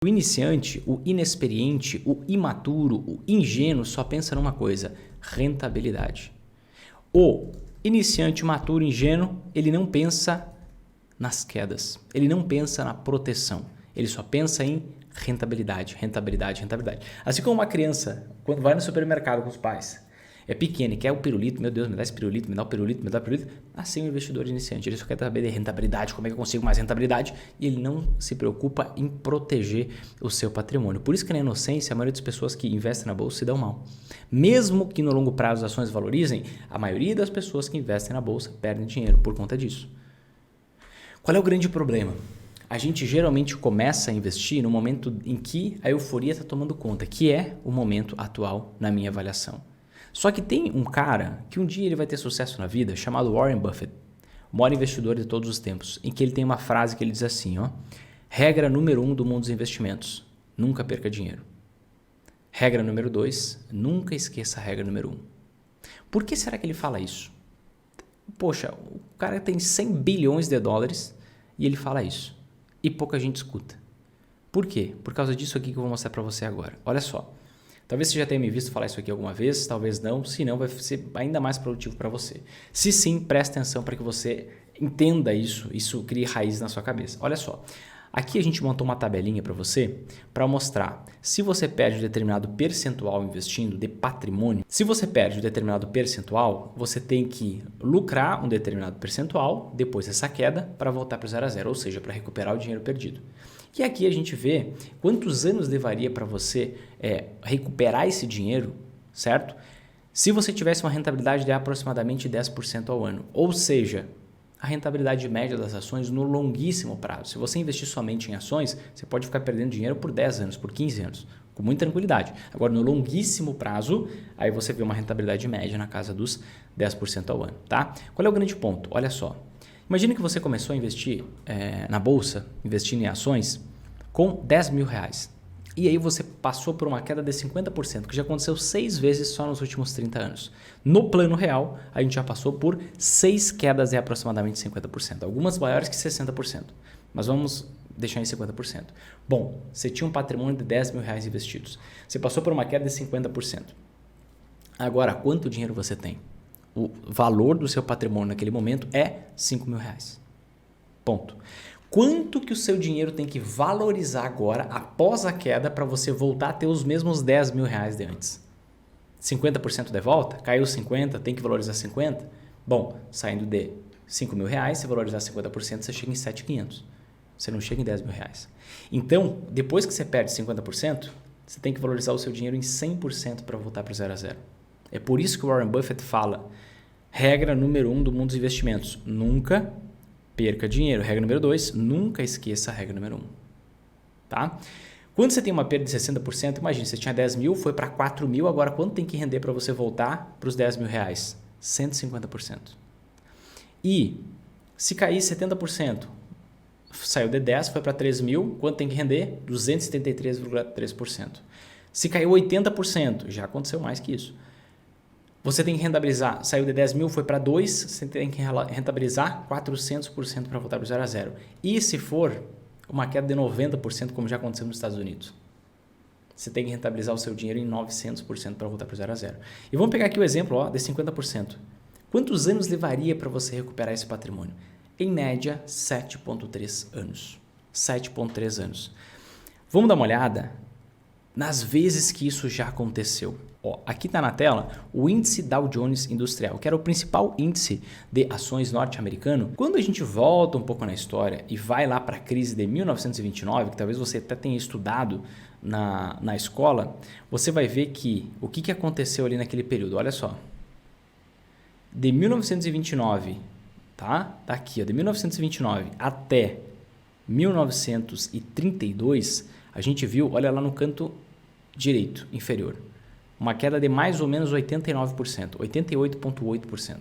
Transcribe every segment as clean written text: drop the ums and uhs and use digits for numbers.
O iniciante, o inexperiente, o imaturo, o ingênuo só pensa numa coisa: rentabilidade. O iniciante, maturo, ingênuo, ele não pensa nas quedas, ele não pensa na proteção, ele só pensa em rentabilidade, rentabilidade, rentabilidade. Assim como uma criança, quando vai no supermercado com os pais, é pequena e quer o pirulito, meu Deus, me dá esse pirulito, me dá o pirulito, me dá o pirulito. Assim o investidor iniciante, ele só quer saber de rentabilidade, como é que eu consigo mais rentabilidade, e ele não se preocupa em proteger o seu patrimônio. Por isso que na inocência, a maioria das pessoas que investem na bolsa se dão mal. Mesmo que no longo prazo as ações valorizem, a maioria das pessoas que investem na bolsa perdem dinheiro por conta disso. Qual é o grande problema? A gente geralmente começa a investir no momento em que a euforia está tomando conta, que é o momento atual na minha avaliação. Só que tem um cara que um dia ele vai ter sucesso na vida, chamado Warren Buffett, o maior investidor de todos os tempos, em que ele tem uma frase que ele diz assim, ó: regra número 1 do mundo dos investimentos, nunca perca dinheiro. Regra número 2, nunca esqueça a regra número 1. Por que será que ele fala isso? Poxa, o cara tem 100 bilhões de dólares e ele fala isso. E pouca gente escuta. Por quê? Por causa disso aqui que eu vou mostrar para você agora. Olha só. Talvez você já tenha me visto falar isso aqui alguma vez, talvez não. Se não, vai ser ainda mais produtivo para você. Se sim, preste atenção para que você entenda isso crie raiz na sua cabeça. Olha só. Aqui a gente montou uma tabelinha para você para mostrar se você perde um determinado percentual investindo de patrimônio. Se você perde um determinado percentual, você tem que lucrar um determinado percentual depois dessa queda para voltar para o 0 a 0, ou seja, para recuperar o dinheiro perdido. E aqui a gente vê quantos anos levaria para você recuperar esse dinheiro, certo? Se você tivesse uma rentabilidade de aproximadamente 10% ao ano, ou seja, a rentabilidade média das ações no longuíssimo prazo. Se você investir somente em ações, você pode ficar perdendo dinheiro por 10 anos, por 15 anos, com muita tranquilidade. Agora, no longuíssimo prazo, aí você vê uma rentabilidade média na casa dos 10% ao ano, tá? Qual é o grande ponto? Olha só. Imagina que você começou a investir na bolsa, investindo em ações, com 10 mil reais. E aí você passou por uma queda de 50%, que já aconteceu 6 vezes só nos últimos 30 anos. No plano real, a gente já passou por 6 quedas de aproximadamente 50%. Algumas maiores que 60%. Mas vamos deixar em 50%. Bom, você tinha um patrimônio de 10 mil reais investidos. Você passou por uma queda de 50%. Agora, quanto dinheiro você tem? O valor do seu patrimônio naquele momento é 5 mil reais. Ponto. Quanto que o seu dinheiro tem que valorizar agora, após a queda, para você voltar a ter os mesmos 10 mil reais de antes? 50% de volta? Caiu 50%, tem que valorizar 50%? Bom, saindo de 5 mil reais, se valorizar 50%, você chega em 7.500. Você não chega em 10 mil reais. Então, depois que você perde 50%, você tem que valorizar o seu dinheiro em 100% para voltar para o 0 a 0. É por isso que o Warren Buffett fala, regra número 1 do mundo dos investimentos, nunca perca dinheiro. Regra número 2, nunca esqueça a regra número 1. Tá? Quando você tem uma perda de 60%, imagine, você tinha 10 mil, foi para 4 mil, agora quanto tem que render para você voltar para os 10 mil reais? 150%. E se cair 70%, saiu de 10, foi para 3 mil, quanto tem que render? 273,3%. Se caiu 80%, já aconteceu mais que isso. Você tem que rentabilizar, saiu de 10 mil, foi para 2, você tem que rentabilizar 400% para voltar para o 0 a 0. E se for uma queda de 90%, como já aconteceu nos Estados Unidos? Você tem que rentabilizar o seu dinheiro em 900% para voltar para o 0 a 0. E vamos pegar aqui o exemplo de 50%. Quantos anos levaria para você recuperar esse patrimônio? Em média, 7,3 anos. 7,3 anos. Vamos dar uma olhada nas vezes que isso já aconteceu. Aqui está na tela o índice Dow Jones Industrial, que era o principal índice de ações norte-americano. Quando a gente volta um pouco na história e vai lá para a crise de 1929, que talvez você até tenha estudado na escola, você vai ver que o que aconteceu ali naquele período. Olha só. De 1929, tá aqui, de 1929 até 1932, a gente viu, olha lá no canto direito, inferior, uma queda de mais ou menos 89%, 88,8%.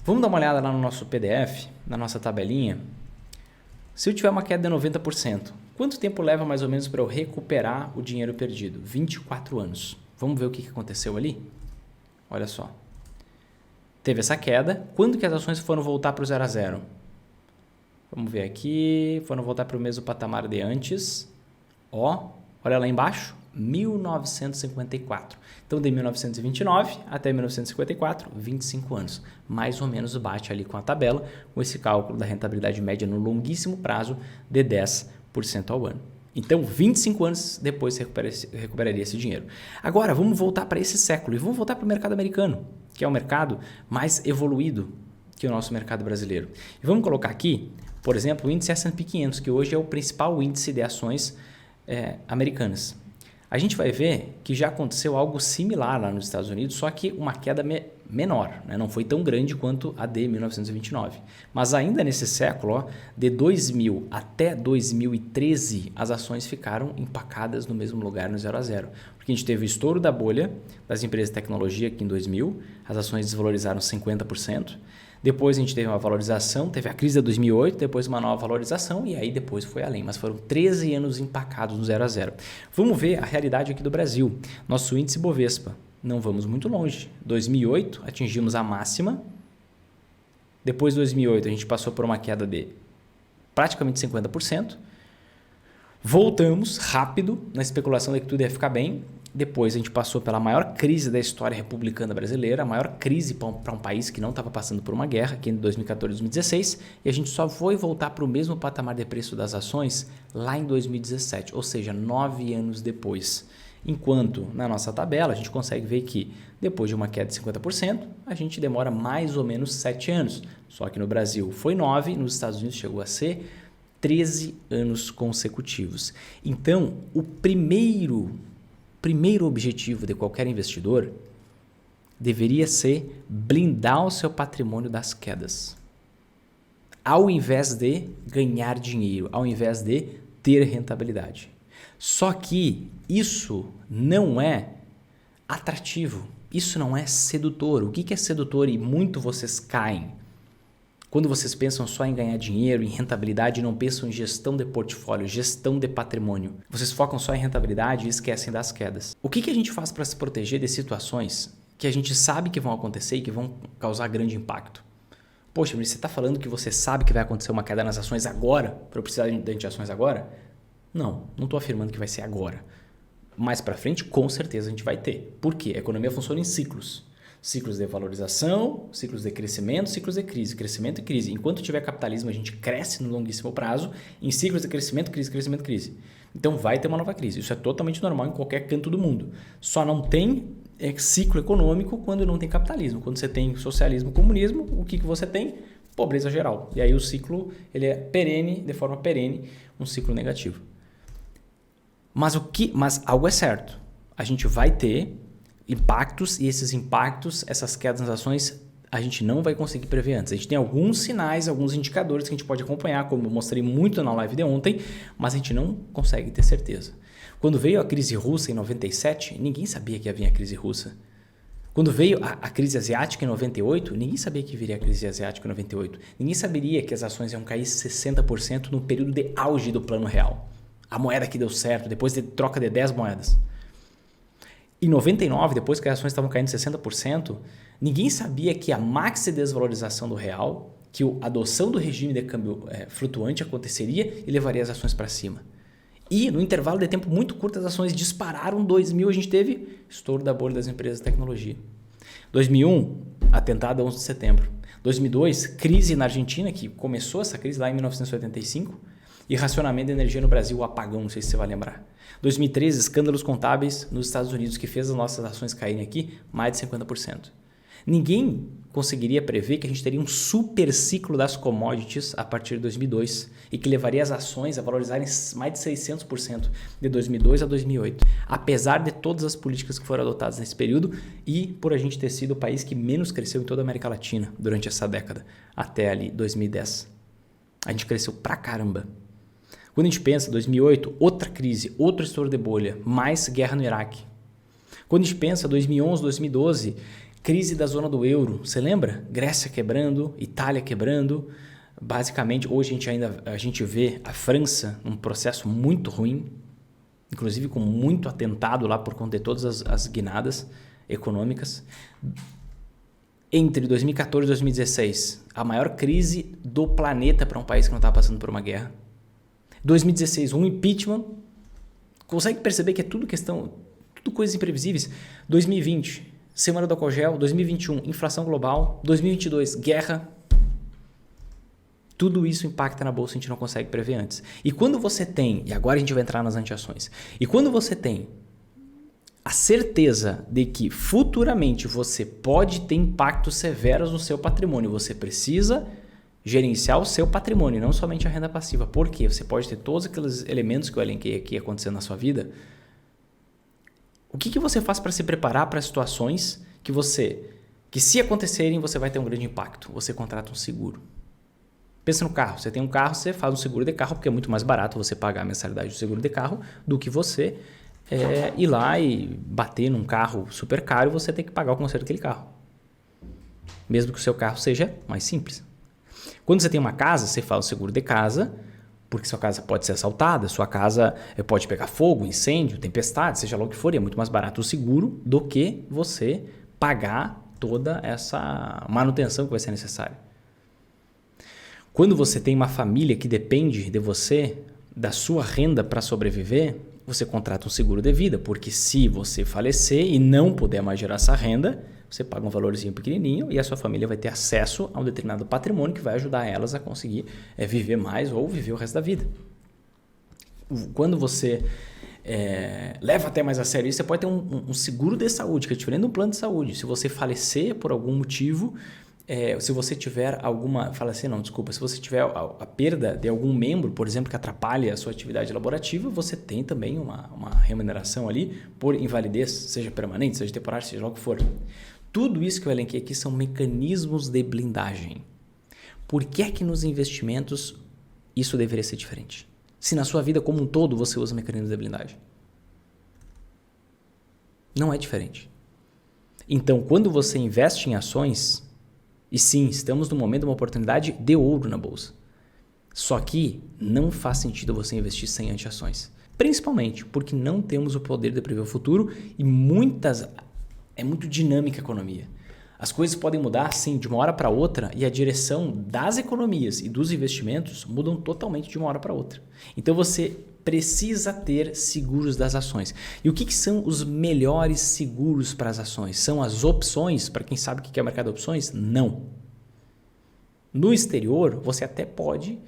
Vamos dar uma olhada lá no nosso PDF, na nossa tabelinha. Se eu tiver uma queda de 90%, quanto tempo leva mais ou menos para eu recuperar o dinheiro perdido? 24 anos. Vamos ver o que aconteceu ali? Olha só. Teve essa queda. Quando que as ações foram voltar para o 0 a 0? Vamos ver aqui. Foram voltar para o mesmo patamar de antes. Ó, olha lá embaixo, 1954. Então, de 1929 até 1954, 25 anos. Mais ou menos bate ali com a tabela, com esse cálculo da rentabilidade média no longuíssimo prazo de 10% ao ano. Então, 25 anos depois você recuperaria esse dinheiro. Agora, vamos voltar para esse século e vamos voltar para o mercado americano, que é o mercado mais evoluído que o nosso mercado brasileiro. E vamos colocar aqui, por exemplo, o índice S&P 500, que hoje é o principal índice de ações americanas. A gente vai ver que já aconteceu algo similar lá nos Estados Unidos, só que uma queda menor, né? Não foi tão grande quanto a de 1929. Mas ainda nesse século, ó, de 2000 até 2013, as ações ficaram empacadas no mesmo lugar, no 0 a 0. Porque a gente teve o estouro da bolha das empresas de tecnologia aqui em 2000, as ações desvalorizaram 50%. Depois a gente teve uma valorização, teve a crise de 2008, depois uma nova valorização e aí depois foi além. Mas foram 13 anos empacados no 0 a 0. Vamos ver a realidade aqui do Brasil. Nosso índice Bovespa, não vamos muito longe. 2008 atingimos a máxima. Depois de 2008 a gente passou por uma queda de praticamente 50%. Voltamos rápido na especulação de que tudo ia ficar bem. Depois a gente passou pela maior crise da história republicana brasileira, a maior crise para um país que não estava passando por uma guerra, aqui em 2014 e 2016, e a gente só foi voltar para o mesmo patamar de preço das ações lá em 2017, ou seja, 9 anos depois. Enquanto na nossa tabela a gente consegue ver que depois de uma queda de 50%, a gente demora mais ou menos 7 anos. Só que no Brasil foi 9, nos Estados Unidos chegou a ser 13 anos consecutivos. Então, o primeiro objetivo de qualquer investidor deveria ser blindar o seu patrimônio das quedas. Ao invés de ganhar dinheiro, ao invés de ter rentabilidade. Só que isso não é atrativo, isso não é sedutor. O que é sedutor e muito vocês caem? Quando vocês pensam só em ganhar dinheiro, em rentabilidade, não pensam em gestão de portfólio, gestão de patrimônio. Vocês focam só em rentabilidade e esquecem das quedas. O que a gente faz para se proteger de situações que a gente sabe que vão acontecer e que vão causar grande impacto? Poxa, mas você está falando que você sabe que vai acontecer uma queda nas ações agora, para eu precisar de ações agora? Não estou afirmando que vai ser agora. Mais para frente, com certeza a gente vai ter. Por quê? A economia funciona em ciclos. Ciclos de valorização, ciclos de crescimento, ciclos de crise, crescimento e crise. Enquanto tiver capitalismo, a gente cresce no longuíssimo prazo em ciclos de crescimento, crise, crescimento, crise. Então vai ter uma nova crise. Isso é totalmente normal em qualquer canto do mundo. Só não tem ciclo econômico quando não tem capitalismo. Quando você tem socialismo, comunismo, o que você tem? Pobreza geral. E aí o ciclo ele é perene, de forma perene, um ciclo negativo. Mas algo é certo. A gente vai ter impactos e esses impactos, essas quedas nas ações, a gente não vai conseguir prever antes. A gente tem alguns sinais, alguns indicadores que a gente pode acompanhar, como eu mostrei muito na live de ontem, mas a gente não consegue ter certeza. Quando veio a crise russa em 97, ninguém sabia que ia vir a crise russa. Quando veio a crise asiática em 98, ninguém sabia que viria a crise asiática em 98. Ninguém saberia que as ações iam cair 60% no período de auge do plano real. A moeda que deu certo, depois de troca de 10 moedas. Em 99, depois que as ações estavam caindo 60%, ninguém sabia que a maxi desvalorização do real, que a adoção do regime de câmbio flutuante aconteceria e levaria as ações para cima. E no intervalo de tempo muito curto, as ações dispararam. 2000, a gente teve estouro da bolha das empresas de tecnologia. 2001, atentado a 11 de setembro. 2002, crise na Argentina, que começou essa crise lá em 1985. E racionamento de energia no Brasil, o apagão, não sei se você vai lembrar. 2013, escândalos contábeis nos Estados Unidos que fez as nossas ações caírem aqui mais de 50%. Ninguém conseguiria prever que a gente teria um super ciclo das commodities a partir de 2002 e que levaria as ações a valorizarem mais de 600% de 2002 a 2008. Apesar de todas as políticas que foram adotadas nesse período e por a gente ter sido o país que menos cresceu em toda a América Latina durante essa década, até ali 2010. A gente cresceu pra caramba. Quando a gente pensa, 2008, outra crise, outro estouro de bolha, mais guerra no Iraque. Quando a gente pensa, 2011, 2012, crise da zona do euro, você lembra? Grécia quebrando, Itália quebrando. Basicamente, hoje a gente vê a França num processo muito ruim, inclusive com muito atentado lá por conta de todas as guinadas econômicas. Entre 2014 e 2016, a maior crise do planeta para um país que não estava passando por uma guerra. 2016, um impeachment Consegue perceber que é tudo coisas imprevisíveis? 2020, semana do álcool gel, 2021, inflação global, 2022, guerra. Tudo isso impacta na bolsa, a gente não consegue prever antes. E quando você tem, e agora a gente vai entrar nas anti-ações, e quando você tem a certeza de que futuramente você pode ter impactos severos no seu patrimônio, você precisa gerenciar o seu patrimônio, não somente a renda passiva. Por quê? Você pode ter todos aqueles elementos que eu elenquei aqui acontecendo na sua vida. O que você faz para se preparar para situações que se acontecerem, você vai ter um grande impacto? Você contrata um seguro. Pensa no carro. Você tem um carro, você faz um seguro de carro, porque é muito mais barato você pagar a mensalidade do seguro de carro do que você ir lá e bater num carro super caro e você ter que pagar o conserto daquele carro. Mesmo que o seu carro seja mais simples. Quando você tem uma casa, você faz o seguro de casa, porque sua casa pode ser assaltada, sua casa pode pegar fogo, incêndio, tempestade, seja lá o que for, e é muito mais barato o seguro do que você pagar toda essa manutenção que vai ser necessária. Quando você tem uma família que depende de você, da sua renda para sobreviver, você contrata um seguro de vida, porque se você falecer e não puder mais gerar essa renda, você paga um valorzinho pequenininho e a sua família vai ter acesso a um determinado patrimônio que vai ajudar elas a conseguir viver mais ou viver o resto da vida. Quando você leva até mais a sério isso, você pode ter um seguro de saúde, que é diferente de um plano de saúde. Se você falecer por algum motivo, se você tiver se você tiver a perda de algum membro, por exemplo, que atrapalhe a sua atividade laborativa, você tem também uma remuneração ali por invalidez, seja permanente, seja temporária, seja lá o que for. Tudo isso que eu elenquei aqui são mecanismos de blindagem. Por que é que nos investimentos isso deveria ser diferente? Se na sua vida como um todo você usa mecanismos de blindagem. Não é diferente. Então, quando você investe em ações, e sim, estamos no momento de uma oportunidade de ouro na bolsa. Só que não faz sentido você investir sem anti-ações. Principalmente porque não temos o poder de prever o futuro e é muito dinâmica a economia. As coisas podem mudar, sim, de uma hora para outra e a direção das economias e dos investimentos mudam totalmente de uma hora para outra. Então você precisa ter seguros das ações. E o que são os melhores seguros para as ações? São as opções? Para quem sabe o que é o mercado de opções? Não. No exterior, você até pode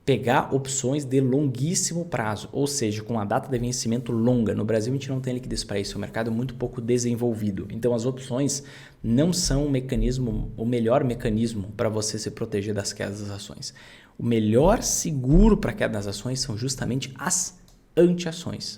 pegar opções de longuíssimo prazo, ou seja, com a data de vencimento longa. No Brasil, a gente não tem liquidez para isso, o mercado é muito pouco desenvolvido. Então, as opções não são o melhor mecanismo para você se proteger das quedas das ações. O melhor seguro para a queda das ações são justamente as anti-ações.